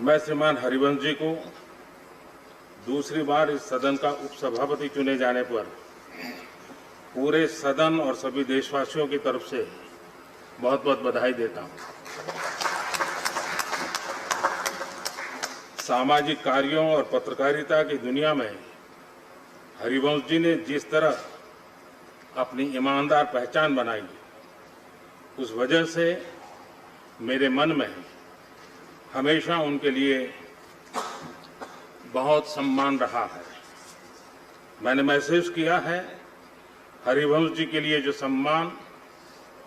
मैं श्रीमान हरिवंश जी को दूसरी बार इस सदन का उपसभापति चुने जाने पर पूरे सदन और सभी देशवासियों की तरफ से बहुत बहुत बधाई देता हूं। सामाजिक कार्यों और पत्रकारिता की दुनिया में हरिवंश जी ने जिस तरह अपनी ईमानदार पहचान बनाई, उस वजह से मेरे मन में हमेशा उनके लिए बहुत सम्मान रहा है। मैंने महसूस किया है हरिवंश जी के लिए जो सम्मान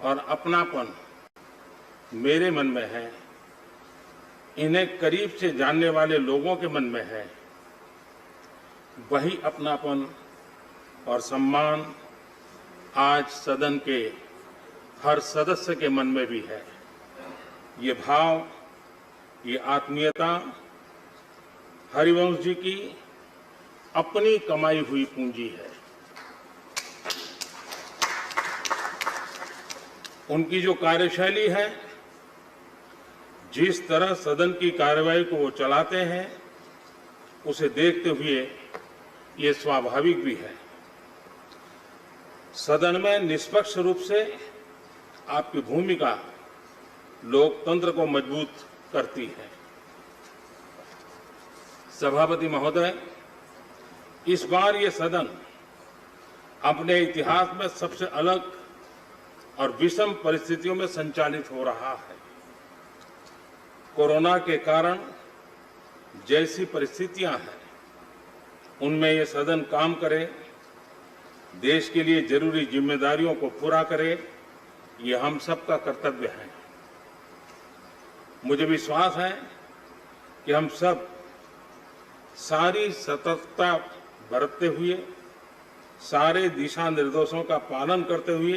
और अपनापन मेरे मन में है, इन्हें करीब से जानने वाले लोगों के मन में है, वही अपनापन और सम्मान आज सदन के हर सदस्य के मन में भी है। ये भाव, ये आत्मीयता हरिवंश जी की अपनी कमाई हुई पूंजी है। उनकी जो कार्यशैली है, जिस तरह सदन की कार्यवाही को वो चलाते हैं, उसे देखते हुए ये स्वाभाविक भी है। सदन में निष्पक्ष रूप से आपकी भूमिका लोकतंत्र को मजबूत करती है। सभापति महोदय, इस बार ये सदन अपने इतिहास में सबसे अलग और विषम परिस्थितियों में संचालित हो रहा है। कोरोना के कारण जैसी परिस्थितियां हैं, उनमें ये सदन काम करे, देश के लिए जरूरी जिम्मेदारियों को पूरा करे, ये हम सबका कर्तव्य है। मुझे विश्वास है कि हम सब सारी सतर्कता बरतते हुए, सारे दिशा निर्देशों का पालन करते हुए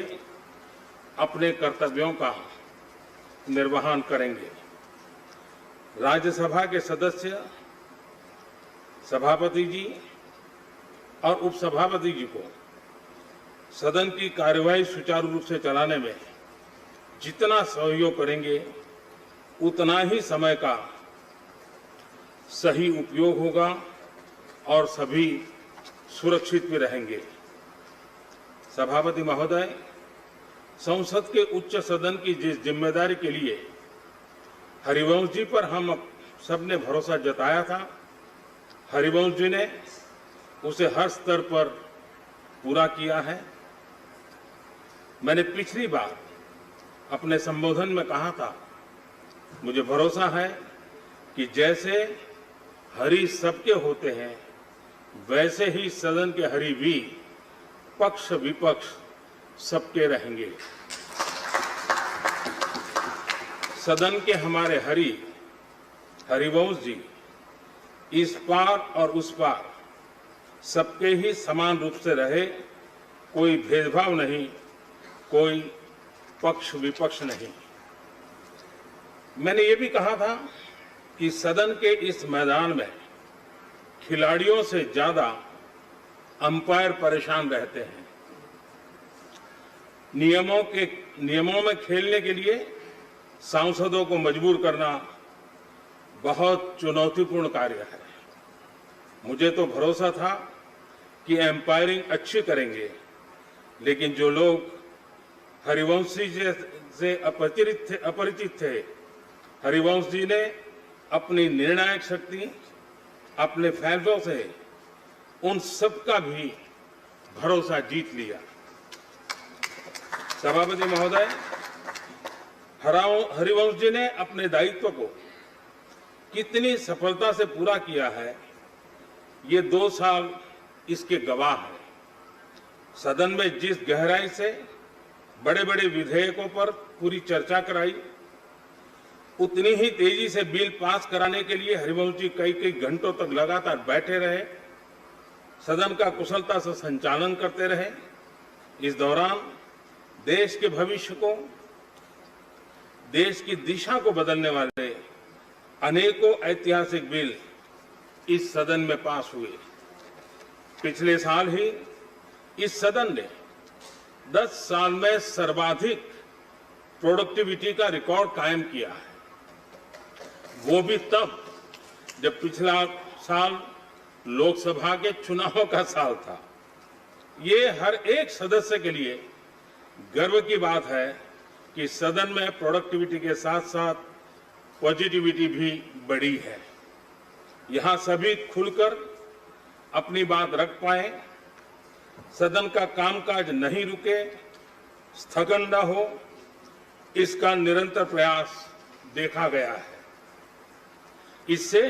अपने कर्तव्यों का निर्वहन करेंगे। राज्यसभा के सदस्य, सभापति जी और उपसभापति जी को सदन की कार्यवाही सुचारू रूप से चलाने में जितना सहयोग करेंगे, उतना ही समय का सही उपयोग होगा और सभी सुरक्षित भी रहेंगे। सभापति महोदय, संसद के उच्च सदन की जिस जिम्मेदारी के लिए हरिवंश जी पर हम सबने भरोसा जताया था, हरिवंश जी ने उसे हर स्तर पर पूरा किया है। मैंने पिछली बार अपने संबोधन में कहा था, मुझे भरोसा है कि जैसे हरि सबके होते हैं, वैसे ही सदन के हरि भी पक्ष विपक्ष सबके रहेंगे। सदन के हमारे हरिवंश जी इस पार और उस पार सबके ही समान रूप से रहे, कोई भेदभाव नहीं, कोई पक्ष विपक्ष नहीं। मैंने ये भी कहा था कि सदन के इस मैदान में खिलाड़ियों से ज्यादा अंपायर परेशान रहते हैं। नियमों में खेलने के लिए सांसदों को मजबूर करना बहुत चुनौतीपूर्ण कार्य है। मुझे तो भरोसा था कि एम्पायरिंग अच्छी करेंगे, लेकिन जो लोग हरिवंश जी से अपरिचित थे, हरिवंश जी ने अपनी निर्णायक शक्ति, अपने फैसलों से उन सबका भी भरोसा जीत लिया। सभापति महोदय, हरिवंश जी ने अपने दायित्व को कितनी सफलता से पूरा किया है, ये 2 साल इसके गवाह है। सदन में जिस गहराई से बड़े बड़े विधेयकों पर पूरी चर्चा कराई, उतनी ही तेजी से बिल पास कराने के लिए हरिवंश जी कई घंटों तक लगातार बैठे रहे, सदन का कुशलता से संचालन करते रहे। इस दौरान देश के भविष्य को, देश की दिशा को बदलने वाले अनेकों ऐतिहासिक बिल इस सदन में पास हुए। पिछले साल ही इस सदन ने 10 साल में सर्वाधिक प्रोडक्टिविटी का रिकॉर्ड कायम किया है, वो भी तब जब पिछला साल लोकसभा के चुनाव का साल था। ये हर एक सदस्य के लिए गर्व की बात है कि सदन में प्रोडक्टिविटी के साथ साथ पॉजिटिविटी भी बढ़ी है। यहां सभी खुलकर अपनी बात रख पाए, सदन का कामकाज नहीं रुके, स्थगन न हो, इसका निरंतर प्रयास देखा गया है। इससे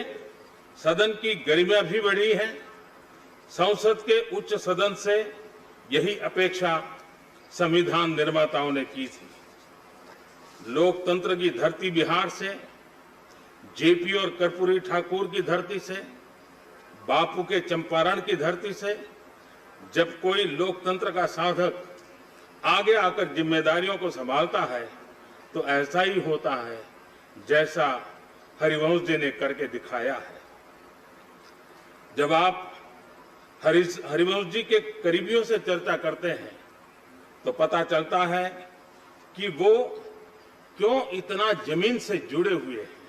सदन की गरिमा भी बढ़ी है। संसद के उच्च सदन से यही अपेक्षा संविधान निर्माताओं ने की थी। लोकतंत्र की धरती बिहार से, जेपी और कर्पूरी ठाकुर की धरती से, बापू के चंपारण की धरती से जब कोई लोकतंत्र का साधक आगे आकर जिम्मेदारियों को संभालता है तो ऐसा ही होता है जैसा हरिवंश जी ने करके दिखाया है। जब आप हरिवंश जी के करीबियों से चर्चा करते हैं तो पता चलता है कि वो क्यों इतना जमीन से जुड़े हुए हैं।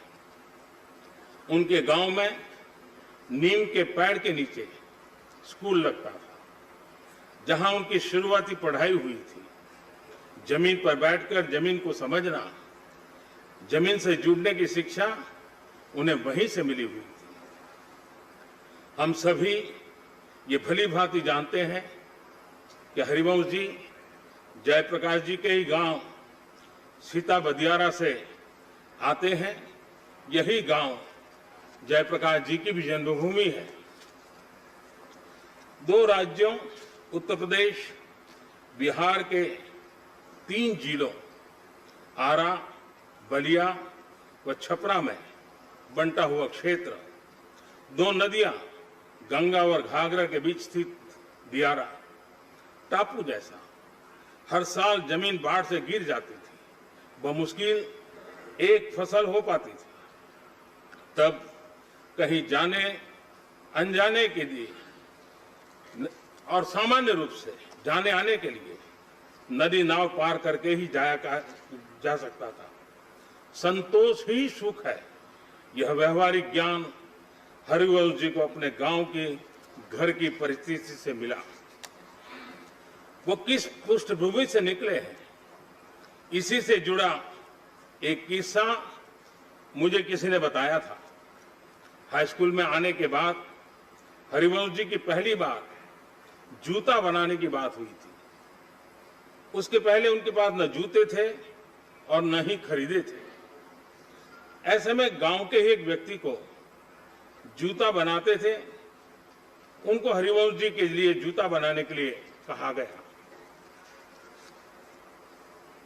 उनके गांव में नीम के पेड़ के नीचे स्कूल लगता था, जहां उनकी शुरुआती पढ़ाई हुई थी। जमीन पर बैठकर जमीन को समझना, जमीन से जुड़ने की शिक्षा उन्हें वहीं से मिली हुई थी। हम सभी ये भली भांति जानते हैं कि हरिवंश जी जयप्रकाश जी के ही गांव सीता बदियारा से आते हैं। यही गांव जयप्रकाश जी की भी जन्मभूमि है। दो राज्यों उत्तर प्रदेश, बिहार के 3 जिलों आरा, बलिया व छपरा में बंटा हुआ क्षेत्र, 2 नदियां गंगा और घाघरा के बीच स्थित दियारा टापू जैसा, हर साल जमीन बाढ़ से गिर जाती थी। बमुश्किल एक फसल हो पाती थी। तब कहीं जाने अनजाने के लिए और सामान्य रूप से जाने आने के लिए नदी नाव पार करके ही जा सकता था। संतोष ही सुख है। यह व्यवहारिक ज्ञान हरिवंश जी को अपने गांव की घर की परिस्थिति से मिला। वो किस पृष्ठभूमि से निकले हैं, इसी से जुड़ा एक किस्सा मुझे किसी ने बताया था। हाई स्कूल में आने के बाद हरिवंश जी की पहली बार जूता बनाने की बात हुई थी। उसके पहले उनके पास न जूते थे और न ही खरीदे थे। ऐसे में गांव के ही एक व्यक्ति को जूता बनाते थे। उनको हरिवंश जी के लिए जूता बनाने के लिए कहा गया।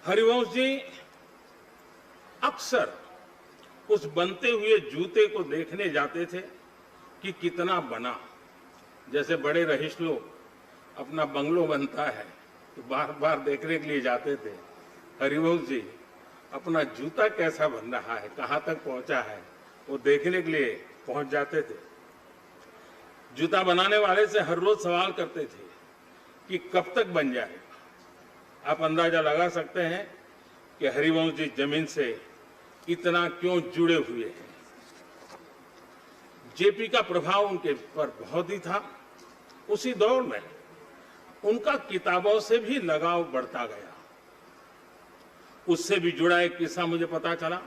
हरिवंश जी अक्सर उस बनते हुए जूते को देखने जाते थे कि कितना बना। जैसे बड़े रईस लोग अपना बंगलो बनता है तो बार बार देखने के लिए जाते थे। हरिवंश जी अपना जूता कैसा बन रहा है, कहाँ तक पहुंचा है, वो देखने के लिए पहुंच जाते थे। जूता बनाने वाले से हर रोज सवाल करते थे कि कब तक बन जाएगा। आप अंदाजा लगा सकते हैं कि हरिवंश जी जमीन से इतना क्यों जुड़े हुए हैं। जेपी का प्रभाव उनके पर बहुत ही था। उसी दौर में उनका किताबों से भी लगाव बढ़ता गया। उससे भी जुड़ा एक किस्सा मुझे पता चला।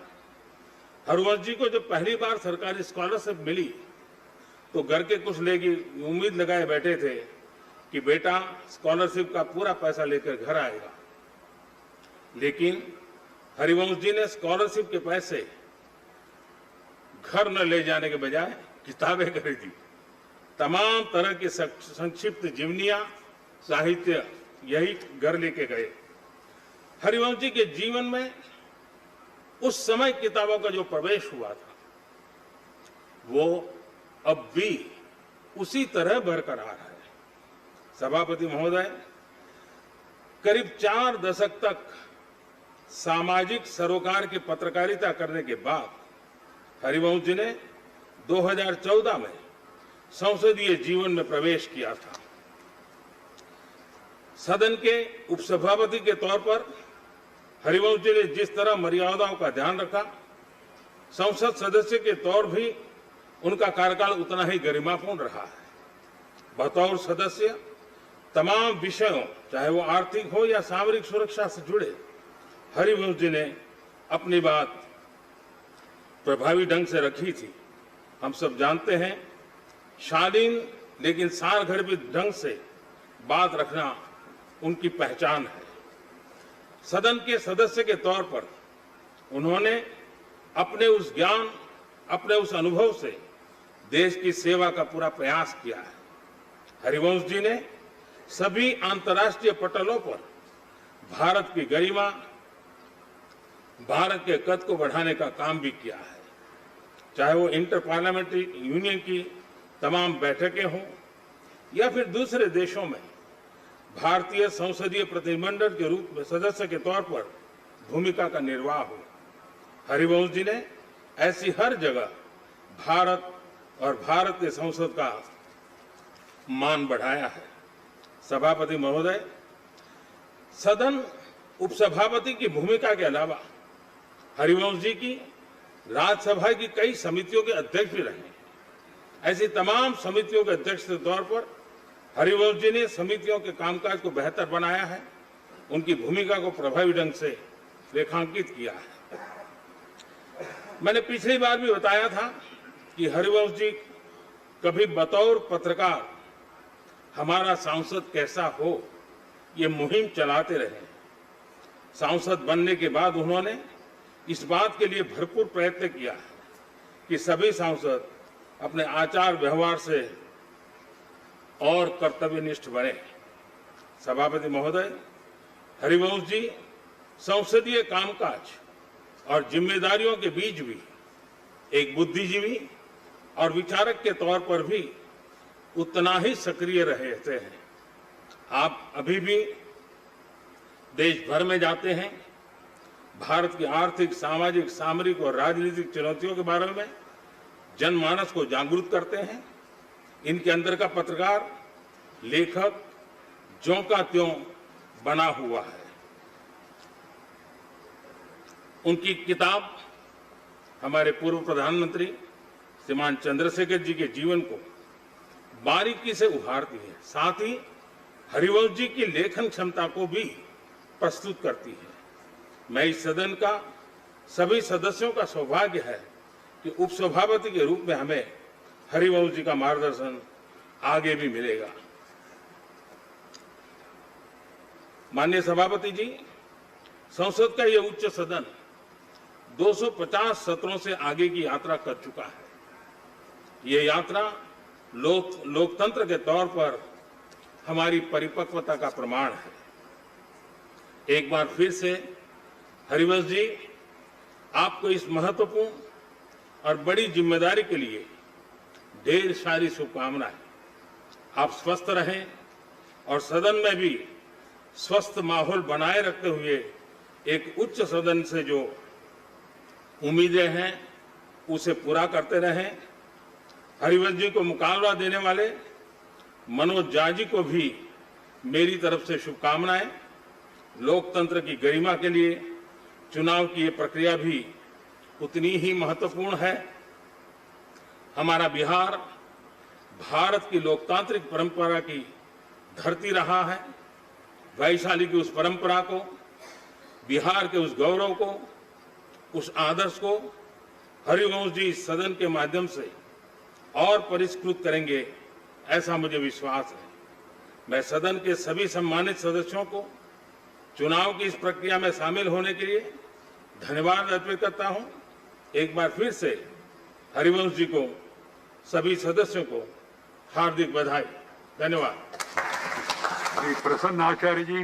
हरिवंश जी को जब पहली बार सरकारी स्कॉलरशिप मिली तो घर के कुछ लोग उम्मीद लगाए बैठे थे कि बेटा स्कॉलरशिप का पूरा पैसा लेकर घर आएगा। लेकिन हरिवंश जी ने स्कॉलरशिप के पैसे घर न ले जाने के बजाय किताबें खरीदी। तमाम तरह की संक्षिप्त जीवनियां, साहित्य यही घर लेके गए। हरिवंश जी के जीवन में उस समय किताबों का जो प्रवेश हुआ था वो अब भी उसी तरह बरकरार है। सभापति महोदय, करीब 4 दशक तक सामाजिक सरोकार की पत्रकारिता करने के बाद हरिवंश जी ने 2014 में संसदीय जीवन में प्रवेश किया था। सदन के उपसभापति के तौर पर हरिवंश जी ने जिस तरह मर्यादाओं का ध्यान रखा, संसद सदस्य के तौर भी उनका कार्यकाल उतना ही गरिमापूर्ण रहा है। बतौर सदस्य तमाम विषयों, चाहे वो आर्थिक हो या सामरिक सुरक्षा से जुड़े, हरिवंश जी ने अपनी बात प्रभावी ढंग से रखी थी। हम सब जानते हैं, शालीन लेकिन सारगर्भित ढंग से बात रखना उनकी पहचान है। सदन के सदस्य के तौर पर उन्होंने अपने उस ज्ञान, अपने उस अनुभव से देश की सेवा का पूरा प्रयास किया है। हरिवंश जी ने सभी अंतर्राष्ट्रीय पटलों पर भारत की गरिमा, भारत के कद को बढ़ाने का काम भी किया है। चाहे वो इंटर पार्लियामेंट्री यूनियन की तमाम बैठकें हों या फिर दूसरे देशों में भारतीय संसदीय प्रतिनिधिमंडल के रूप में सदस्य के तौर पर भूमिका का निर्वाह हो, हरिवंश जी ने ऐसी हर जगह भारत और भारत के संसद का मान बढ़ाया है। सभापति महोदय, सदन उपसभापति की भूमिका के अलावा हरिवंश जी की राज्यसभा की कई समितियों के अध्यक्ष भी रहे। ऐसी तमाम समितियों के अध्यक्ष के तौर पर हरिवंश जी ने समितियों के कामकाज को बेहतर बनाया है, उनकी भूमिका को प्रभावी ढंग से रेखांकित किया है। मैंने पिछली बार भी बताया था कि हरिवंश जी कभी बतौर पत्रकार हमारा सांसद कैसा हो, ये मुहिम चलाते रहे। सांसद बनने के बाद उन्होंने इस बात के लिए भरपूर प्रयत्न किया कि सभी सांसद अपने आचार व्यवहार से और कर्तव्यनिष्ठ बने। सभापति महोदय, हरिवंश जी संसदीय कामकाज और जिम्मेदारियों के बीच भी एक बुद्धिजीवी और विचारक के तौर पर भी उतना ही सक्रिय रहते हैं। आप अभी भी देश भर में जाते हैं, भारत की आर्थिक, सामाजिक, सामरिक और राजनीतिक चुनौतियों के बारे में जनमानस को जागरूक करते हैं। इनके अंदर का पत्रकार, लेखक ज्यों का त्यों बना हुआ है। उनकी किताब हमारे पूर्व प्रधानमंत्री श्रीमान चंद्रशेखर जी के जीवन को बारीकी से उभारती है, साथ ही हरिवंश जी की लेखन क्षमता को भी प्रस्तुत करती है। मैं इस सदन का सभी सदस्यों का सौभाग्य है कि उपसभापति के रूप में हमें हरिवंश जी का मार्गदर्शन आगे भी मिलेगा। माननीय सभापति जी, संसद का यह उच्च सदन 250 सत्रों से आगे की यात्रा कर चुका है। ये यात्रा लोकतंत्र के तौर पर हमारी परिपक्वता का प्रमाण है। एक बार फिर से हरिवंश जी, आपको इस महत्वपूर्ण और बड़ी जिम्मेदारी के लिए ढेर सारी शुभकामनाएं। आप स्वस्थ रहें और सदन में भी स्वस्थ माहौल बनाए रखते हुए एक उच्च सदन से जो उम्मीदें हैं उसे पूरा करते रहें। हरिवंश जी को मुकाबला देने वाले मनोज झा जी को भी मेरी तरफ से शुभकामनाएं। लोकतंत्र की गरिमा के लिए चुनाव की ये प्रक्रिया भी उतनी ही महत्वपूर्ण है। हमारा बिहार भारत की लोकतांत्रिक परंपरा की धरती रहा है। वैशाली की उस परंपरा को, बिहार के उस गौरव को, उस आदर्श को हरिवंश जी इस सदन के माध्यम से और परिष्कृत करेंगे, ऐसा मुझे विश्वास है। मैं सदन के सभी सम्मानित सदस्यों को चुनाव की इस प्रक्रिया में शामिल होने के लिए धन्यवाद अर्पित करता हूं। एक बार फिर से हरिवंश जी को, सभी सदस्यों को हार्दिक बधाई। धन्यवाद। प्रसन्न आचार्य जी।